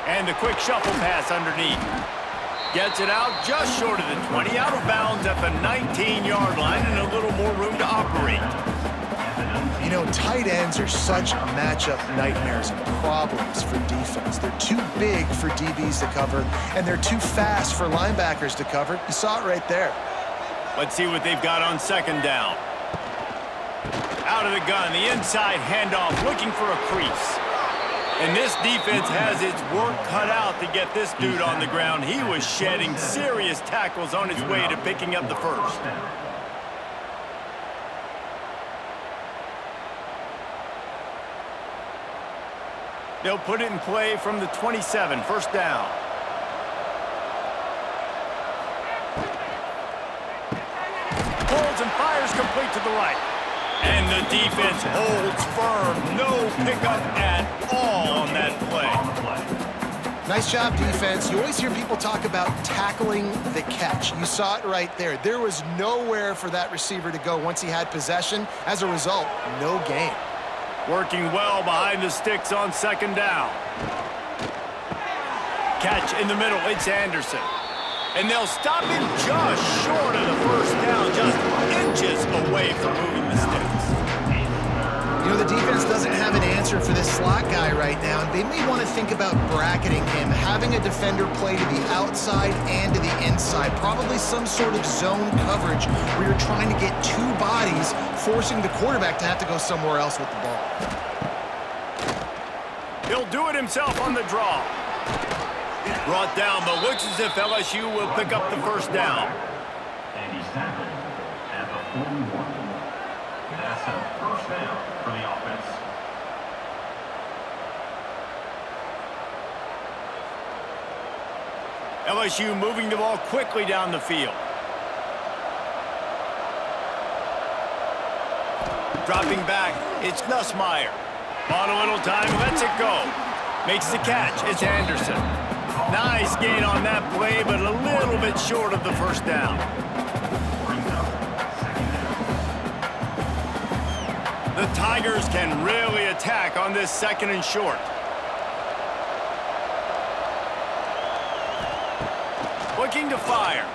And the quick shuffle pass underneath. Gets it out just short of the 20, out of bounds at the 19-yard line, and a little more room to operate. You know, tight ends are such matchup nightmares and problems for defense. They're too big for DBs to cover, and they're too fast for linebackers to cover. You saw it right there. Let's see what they've got on second down. Out of the gun, the inside handoff, looking for a crease. And this defense has its work cut out to get this dude on the ground. He was shedding serious tackles on his way to picking up the first. They'll put it in play from the 27, first down. Pulls and fires complete to the right. And the defense holds firm. No pickup at all on that play. Nice job, defense. You always hear people talk about tackling the catch. You saw it right there. There was nowhere for that receiver to go once he had possession. As a result, no gain. Working well behind the sticks on second down. Catch in the middle, it's Anderson. And they'll stop him just short of the first down, just inches away from moving the sticks. You know, the defense doesn't have an answer for this slot guy right now, and they may want to think about bracketing him, having a defender play to the outside and to the inside, probably some sort of zone coverage where you're trying to get two bodies, forcing the quarterback to have to go somewhere else with the ball. He'll do it himself on the draw. Brought down, but looks as if LSU will pick up the first down. And he's tackled at the 41. That's a first down for the offense. LSU moving the ball quickly down the field. Dropping back, it's Nussmeier. On a little time, lets it go. Makes the catch, it's Anderson. Nice gain on that play, but a little bit short of the first down. The Tigers can really attack on this second and short. Looking to fire.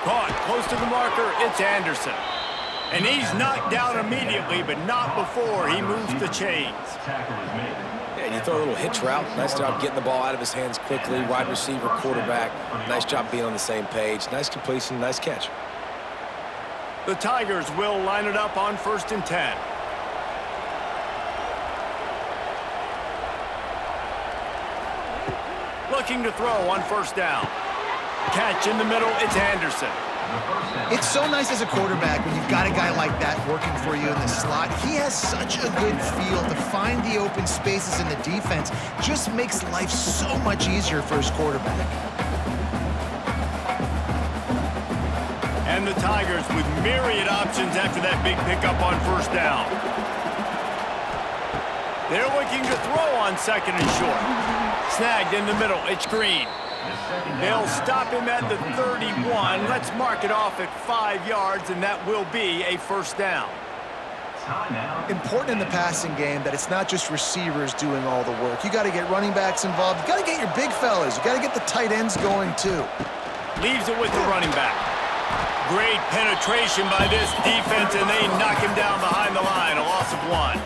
Caught close to the marker, it's Anderson. And he's knocked down immediately, but not before he moves the chains. Tackle is made. Yeah, you throw a little hitch route. Nice job getting the ball out of his hands quickly. Wide receiver, quarterback. Nice job being on the same page. Nice completion, nice catch. The Tigers will line it up on 1st and 10. Looking to throw on first down. Catch in the middle, it's Anderson. It's so nice as a quarterback when you've got a guy like that working for you in the slot. He has such a good feel to find the open spaces in the defense. Just makes life so much easier for his quarterback. And the Tigers with myriad options after that big pickup on first down. They're looking to throw on second and short. Snagged in the middle, it's Green. They'll stop him at the 31. Let's mark it off at 5 yards, and that will be a first down. Important in the passing game that it's not just receivers doing all the work. You got to get running backs involved. You got to get your big fellas. You got to get the tight ends going too. Leaves it with the running back. Great penetration by this defense, and they knock him down behind the line. A loss of 1.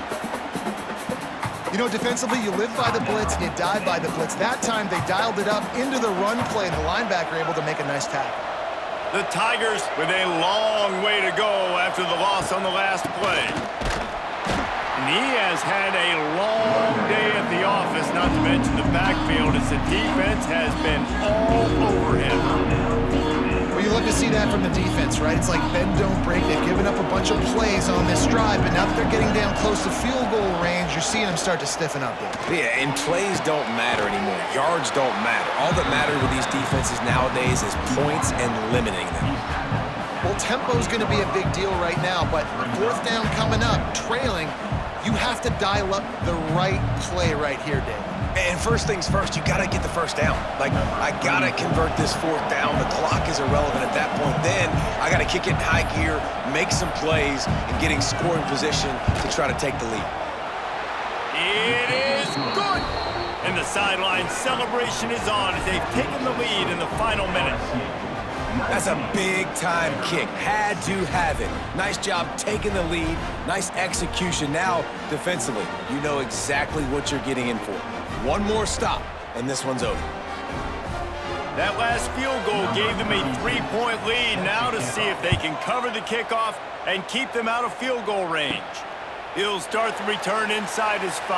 You know, defensively, you live by the blitz and you die by the blitz. That time, they dialed it up into the run play, and the linebacker able to make a nice tackle. The Tigers with a long way to go after the loss on the last play. And he has had a long day at the office, not to mention the backfield, as the defense has been all over him. Well, you look to see that from the defense, right? It's like bend, don't break. They've given up a bunch of plays on this drive, but now that they're getting down close to field goal range, you're seeing them start to stiffen up there. Yeah, and plays don't matter anymore. Yards don't matter. All that matters with these defenses nowadays is points and limiting them. Well, tempo's going to be a big deal right now, but 4th down coming up, trailing, you have to dial up the right play right here, Dave. And first things first, you got to get the first down. Like, I got to convert this 4th down. The clock is irrelevant at that point. Then I got to kick it in high gear, make some plays, and getting scoring position to try to take the lead. It is good! And the sideline celebration is on as they've taken the lead in the final minute. That's a big-time kick. Had to have it. Nice job taking the lead. Nice execution. Now, defensively, you know exactly what you're getting in for. One more stop, and this one's over. That last field goal gave them a 3-point lead. Now to see if they can cover the kickoff and keep them out of field goal range. He'll start the return inside his 5.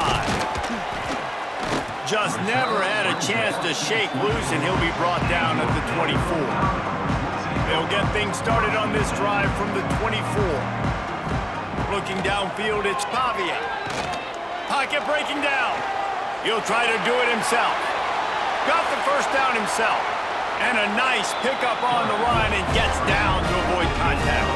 Just never had a chance to shake loose, and he'll be brought down at the 24. They'll get things started on this drive from the 24. Looking downfield, it's Pavia. Pocket breaking down. He'll try to do it himself. Got the first down himself. And a nice pickup on the line and gets down to avoid contact.